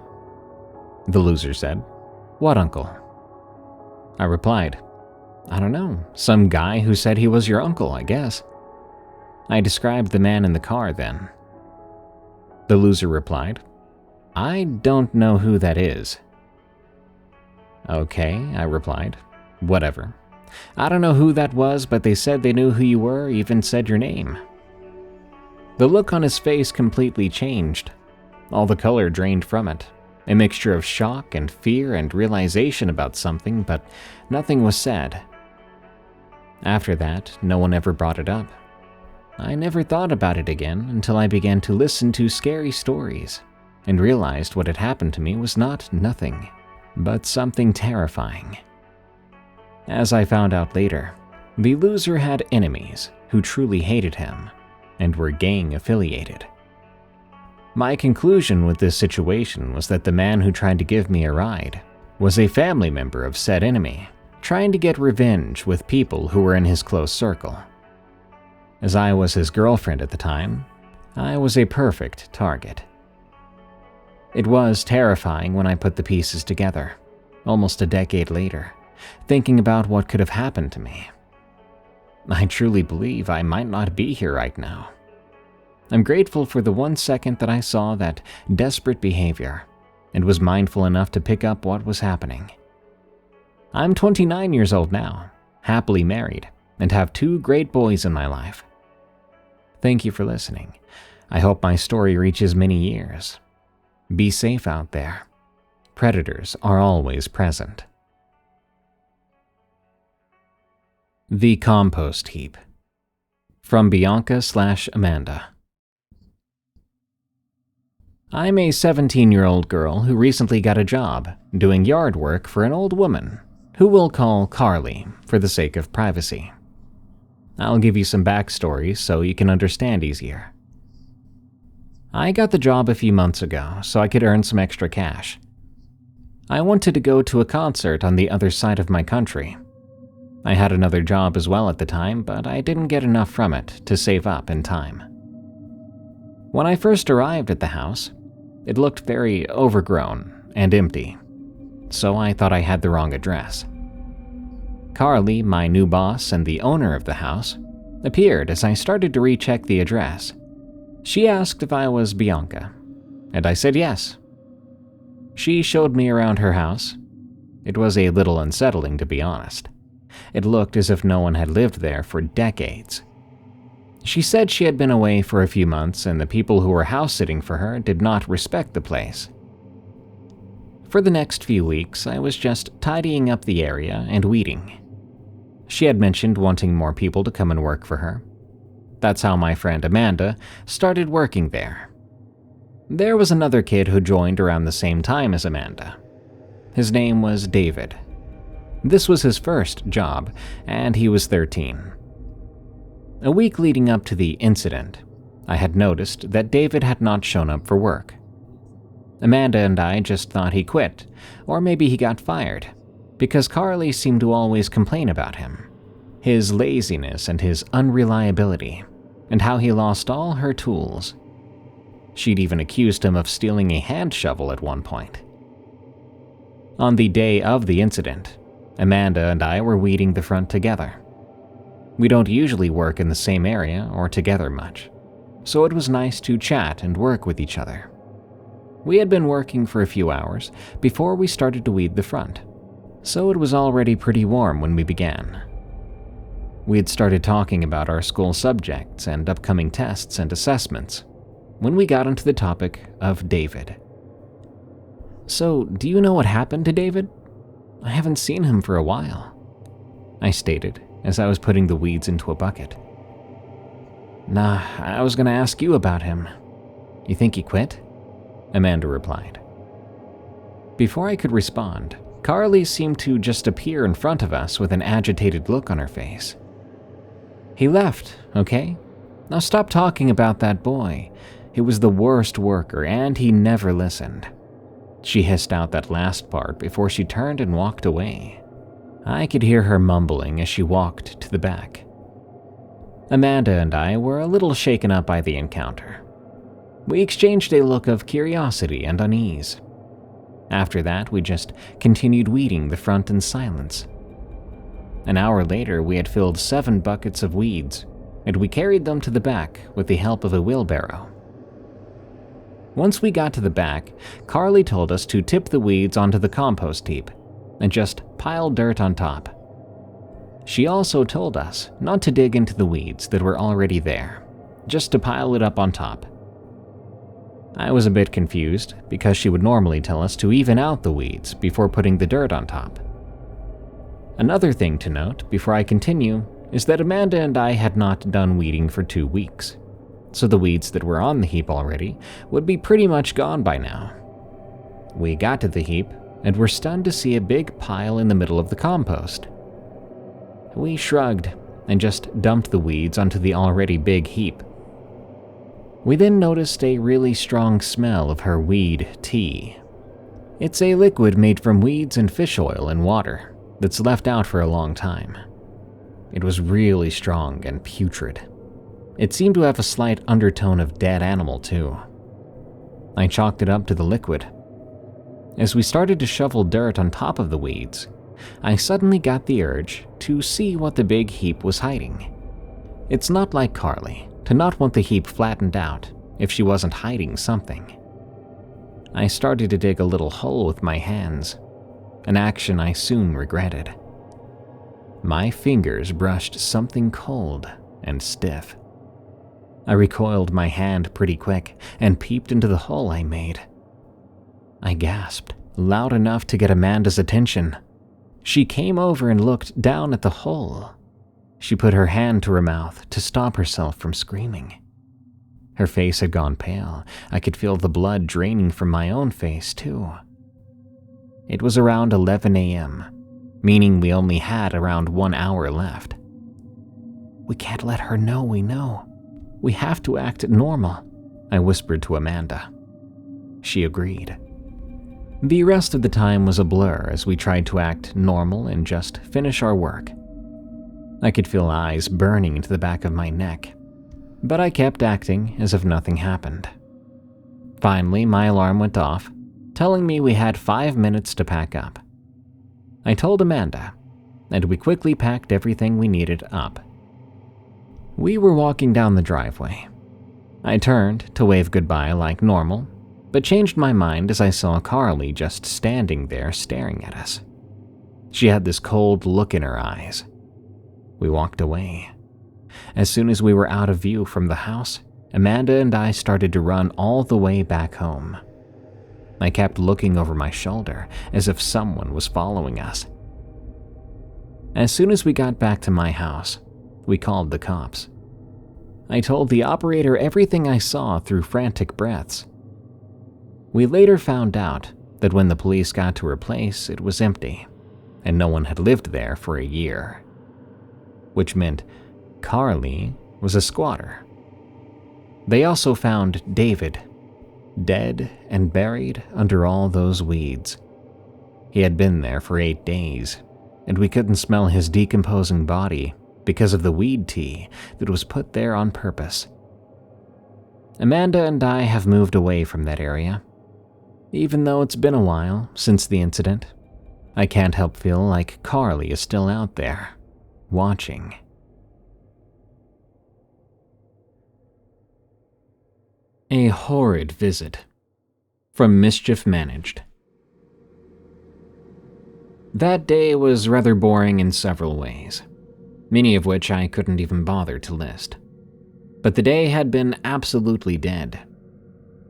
The loser said, "What uncle?" I replied, "I don't know, some guy who said he was your uncle, I guess." I described the man in the car then. The loser replied, "I don't know who that is." "Okay," I replied, "whatever. I don't know who that was, but they said they knew who you were, even said your name." The look on his face completely changed. All the color drained from it. A mixture of shock and fear and realization about something, but nothing was said. After that, no one ever brought it up. I never thought about it again until I began to listen to scary stories and realized what had happened to me was not nothing, but something terrifying. As I found out later, the loser had enemies who truly hated him and were gang affiliated. My conclusion with this situation was that the man who tried to give me a ride was a family member of said enemy, trying to get revenge with people who were in his close circle. As I was his girlfriend at the time, I was a perfect target. It was terrifying when I put the pieces together, almost a decade later, thinking about what could have happened to me. I truly believe I might not be here right now. I'm grateful for the 1 second that I saw that desperate behavior and was mindful enough to pick up what was happening. I'm 29 years old now, happily married, and have 2 great boys in my life. Thank you for listening. I hope my story reaches many ears. Be safe out there. Predators are always present. The Compost Heap. From Bianca/Amanda. I'm a 17-year-old girl who recently got a job doing yard work for an old woman who we'll call Carly for the sake of privacy. I'll give you some backstory so you can understand easier. I got the job a few months ago so I could earn some extra cash. I wanted to go to a concert on the other side of my country. I had another job as well at the time, but I didn't get enough from it to save up in time. When I first arrived at the house, it looked very overgrown and empty, so I thought I had the wrong address. Carly, my new boss and the owner of the house, appeared as I started to recheck the address. She asked if I was Bianca, and I said yes. She showed me around her house. It was a little unsettling, to be honest. It looked as if no one had lived there for decades. She said she had been away for a few months and the people who were house-sitting for her did not respect the place. For the next few weeks, I was just tidying up the area and weeding. She had mentioned wanting more people to come and work for her. That's how my friend Amanda started working there. There was another kid who joined around the same time as Amanda. His name was David. This was his first job, and he was 13. A week leading up to the incident, I had noticed that David had not shown up for work. Amanda and I just thought he quit, or maybe he got fired, because Carly seemed to always complain about him, his laziness and his unreliability, and how he lost all her tools. She'd even accused him of stealing a hand shovel at one point. On the day of the incident, Amanda and I were weeding the front together. We don't usually work in the same area or together much, so it was nice to chat and work with each other. We had been working for a few hours before we started to weed the front, so it was already pretty warm when we began. We had started talking about our school subjects and upcoming tests and assessments when we got onto the topic of David. "So, do you know what happened to David? I haven't seen him for a while," I stated as I was putting the weeds into a bucket. "Nah, I was gonna ask you about him. You think he quit?" Amanda replied. Before I could respond, Carly seemed to just appear in front of us with an agitated look on her face. "He left, okay? Now stop talking about that boy. He was the worst worker and he never listened." She hissed out that last part before she turned and walked away. I could hear her mumbling as she walked to the back. Amanda and I were a little shaken up by the encounter. We exchanged a look of curiosity and unease. After that, we just continued weeding the front in silence. An hour later, we had filled 7 buckets of weeds, and we carried them to the back with the help of a wheelbarrow. Once we got to the back, Carly told us to tip the weeds onto the compost heap and just pile dirt on top. She also told us not to dig into the weeds that were already there, just to pile it up on top. I was a bit confused because she would normally tell us to even out the weeds before putting the dirt on top. Another thing to note before I continue is that Amanda and I had not done weeding for 2 weeks, so the weeds that were on the heap already would be pretty much gone by now. We got to the heap and were stunned to see a big pile in the middle of the compost. We shrugged and just dumped the weeds onto the already big heap. We then noticed a really strong smell of her weed tea. It's a liquid made from weeds and fish oil and water that's left out for a long time. It was really strong and putrid. It seemed to have a slight undertone of dead animal too. I chalked it up to the liquid. As we started to shovel dirt on top of the weeds, I suddenly got the urge to see what the big heap was hiding. It's not like Carly to not want the heap flattened out if she wasn't hiding something. I started to dig a little hole with my hands, an action I soon regretted. My fingers brushed something cold and stiff. I recoiled my hand pretty quick and peeped into the hole I made. I gasped, loud enough to get Amanda's attention. She came over and looked down at the hole. She put her hand to her mouth to stop herself from screaming. Her face had gone pale. I could feel the blood draining from my own face, too. It was around 11 a.m., meaning we only had around 1 hour left. "We can't let her know we know. We have to act normal," I whispered to Amanda. She agreed. The rest of the time was a blur as we tried to act normal and just finish our work. I could feel eyes burning into the back of my neck, but I kept acting as if nothing happened. Finally, my alarm went off, telling me we had 5 minutes to pack up. I told Amanda, and we quickly packed everything we needed up. We were walking down the driveway. I turned to wave goodbye like normal, but changed my mind as I saw Carly just standing there staring at us. She had this cold look in her eyes. We walked away. As soon as we were out of view from the house, Amanda and I started to run all the way back home. I kept looking over my shoulder as if someone was following us. As soon as we got back to my house, we called the cops. I told the operator everything I saw through frantic breaths. We later found out that when the police got to her place, it was empty, and no one had lived there for a year. Which meant Carly was a squatter. They also found David, dead and buried under all those weeds. He had been there for 8 days, and we couldn't smell his decomposing body because of the weed tea that was put there on purpose. Amanda and I have moved away from that area. Even though it's been a while since the incident, I can't help feel like Carly is still out there, watching. A horrid visit. From Mischief Managed. That day was rather boring in several ways, many of which I couldn't even bother to list. But the day had been absolutely dead.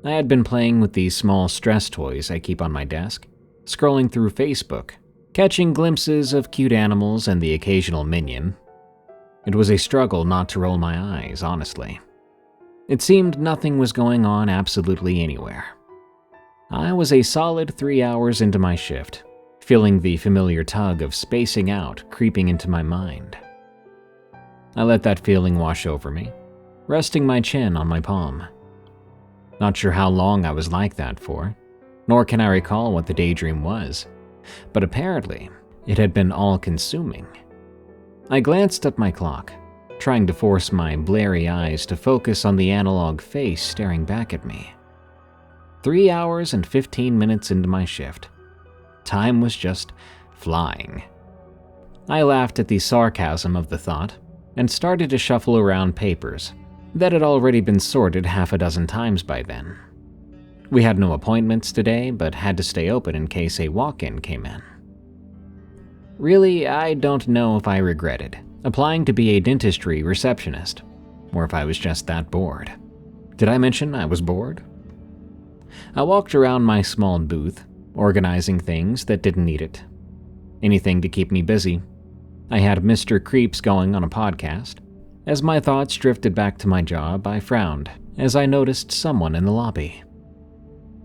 I had been playing with these small stress toys I keep on my desk, scrolling through Facebook, catching glimpses of cute animals and the occasional minion. It was a struggle not to roll my eyes, honestly. It seemed nothing was going on absolutely anywhere. I was a solid 3 hours into my shift, feeling the familiar tug of spacing out creeping into my mind. I let that feeling wash over me, resting my chin on my palm. Not sure how long I was like that for, nor can I recall what the daydream was, but apparently it had been all-consuming. I glanced at my clock, trying to force my blurry eyes to focus on the analog face staring back at me. 3 hours and 15 minutes into my shift. Time was just flying. I laughed at the sarcasm of the thought and started to shuffle around papers that had already been sorted half a dozen times by then. We had no appointments today, but had to stay open in case a walk-in came in. Really, I don't know if I regretted applying to be a dentistry receptionist, or if I was just that bored. Did I mention I was bored? I walked around my small booth, organizing things that didn't need it. Anything to keep me busy. I had Mr. Creeps going on a podcast. As my thoughts drifted back to my job, I frowned as I noticed someone in the lobby.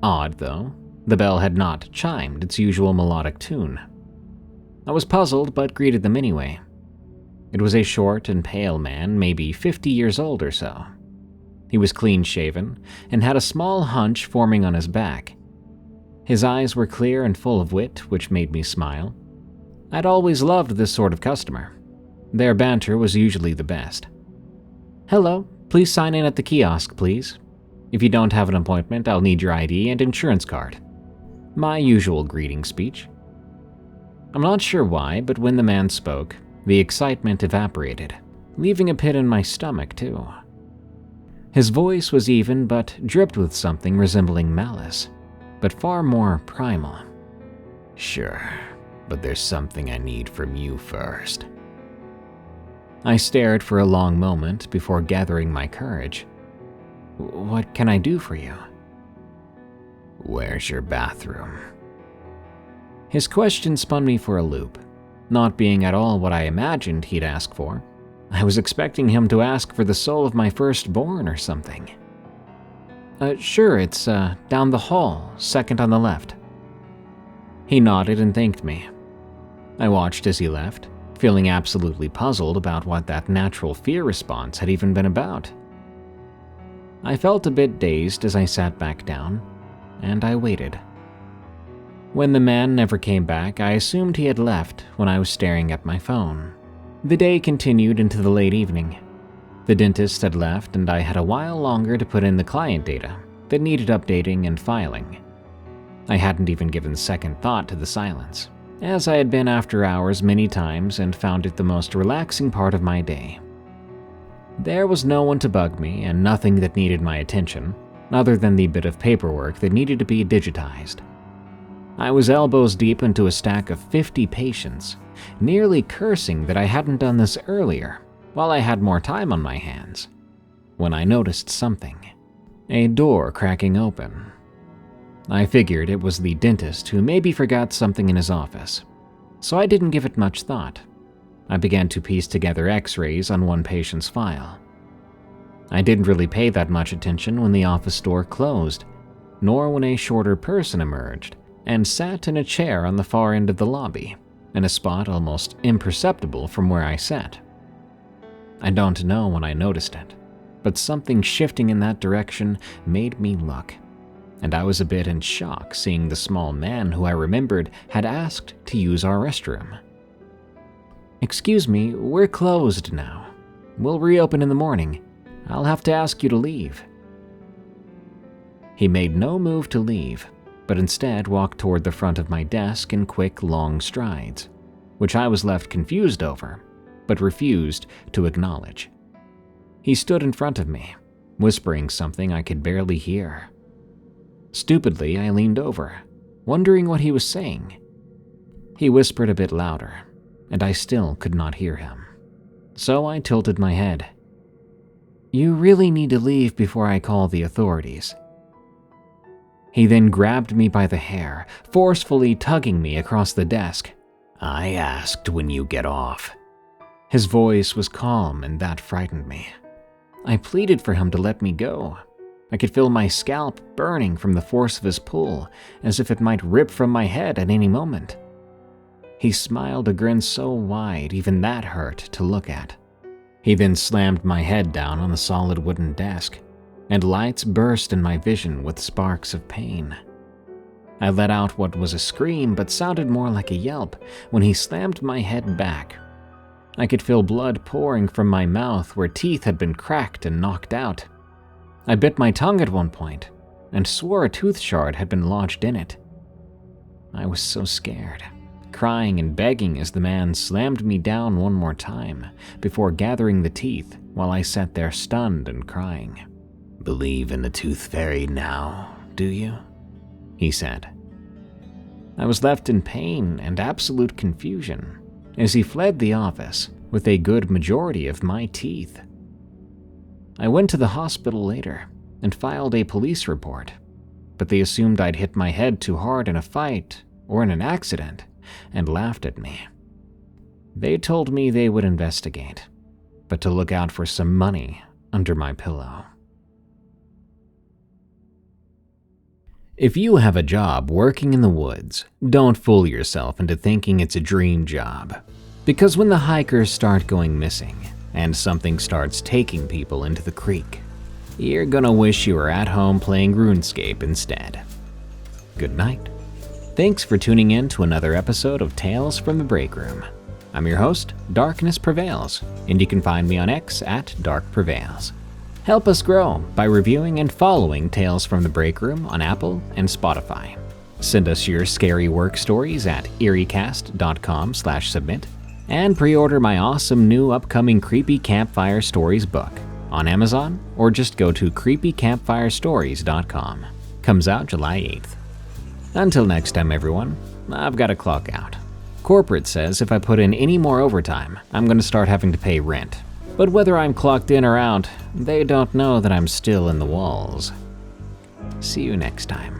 Odd, though, the bell had not chimed its usual melodic tune. I was puzzled but greeted them anyway. It was a short and pale man, maybe 50 years old or so. He was clean-shaven and had a small hunch forming on his back. His eyes were clear and full of wit, which made me smile. I'd always loved this sort of customer. Their banter was usually the best. "Hello, please sign in at the kiosk, please. If you don't have an appointment, I'll need your ID and insurance card." My usual greeting speech. I'm not sure why, but when the man spoke, the excitement evaporated, leaving a pit in my stomach too. His voice was even but dripped with something resembling malice, but far more primal. "Sure, but there's something I need from you first." I stared for a long moment before gathering my courage. "What can I do for you?" "Where's your bathroom?" His question spun me for a loop, not being at all what I imagined he'd ask for. I was expecting him to ask for the soul of my firstborn or something. Sure, it's down the hall, second on the left." He nodded and thanked me. I watched as he left, feeling absolutely puzzled about what that natural fear response had even been about. I felt a bit dazed as I sat back down, and I waited. When the man never came back, I assumed he had left when I was staring at my phone. The day continued into the late evening. The dentist had left, and I had a while longer to put in the client data that needed updating and filing. I hadn't even given second thought to the silence, as I had been after hours many times and found it the most relaxing part of my day. There was no one to bug me and nothing that needed my attention, other than the bit of paperwork that needed to be digitized. I was elbows deep into a stack of 50 patients, nearly cursing that I hadn't done this earlier while I had more time on my hands, when I noticed something. A door cracking open. I figured it was the dentist who maybe forgot something in his office, so I didn't give it much thought. I began to piece together x-rays on one patient's file. I didn't really pay that much attention when the office door closed, nor when a shorter person emerged and sat in a chair on the far end of the lobby, in a spot almost imperceptible from where I sat. I don't know when I noticed it, but something shifting in that direction made me look, and I was a bit in shock seeing the small man who I remembered had asked to use our restroom. "Excuse me, we're closed now. We'll reopen in the morning. I'll have to ask you to leave." He made no move to leave, but instead walked toward the front of my desk in quick, long strides, which I was left confused over, but refused to acknowledge. He stood in front of me, whispering something I could barely hear. Stupidly, I leaned over, wondering what he was saying. He whispered a bit louder, and I still could not hear him. So I tilted my head. "You really need to leave before I call the authorities." He then grabbed me by the hair, forcefully tugging me across the desk. "I asked when you get off." His voice was calm, and that frightened me. I pleaded for him to let me go. I could feel my scalp burning from the force of his pull, as if it might rip from my head at any moment. He smiled a grin so wide even that hurt to look at. He then slammed my head down on the solid wooden desk, and lights burst in my vision with sparks of pain. I let out what was a scream but sounded more like a yelp when he slammed my head back. I could feel blood pouring from my mouth where teeth had been cracked and knocked out. I bit my tongue at one point and swore a tooth shard had been lodged in it. I was so scared, crying and begging as the man slammed me down one more time before gathering the teeth while I sat there stunned and crying. "Believe in the tooth fairy now, do you?" he said. I was left in pain and absolute confusion as he fled the office with a good majority of my teeth. I went to the hospital later and filed a police report, but they assumed I'd hit my head too hard in a fight or in an accident and laughed at me. They told me they would investigate, but to look out for some money under my pillow. If you have a job working in the woods, don't fool yourself into thinking it's a dream job. Because when the hikers start going missing, and something starts taking people into the creek, you're gonna wish you were at home playing RuneScape instead. Good night. Thanks for tuning in to another episode of Tales from the Break Room. I'm your host, Darkness Prevails, and you can find me on X at DarkPrevails. Help us grow by reviewing and following Tales from the Break Room on Apple and Spotify. Send us your scary work stories at eeriecast.com/submit, and pre-order my awesome new upcoming Creepy Campfire Stories book on Amazon, or just go to creepycampfirestories.com. Comes out July 8th. Until next time, everyone, I've got to clock out. Corporate says if I put in any more overtime, I'm going to start having to pay rent. But whether I'm clocked in or out, they don't know that I'm still in the walls. See you next time.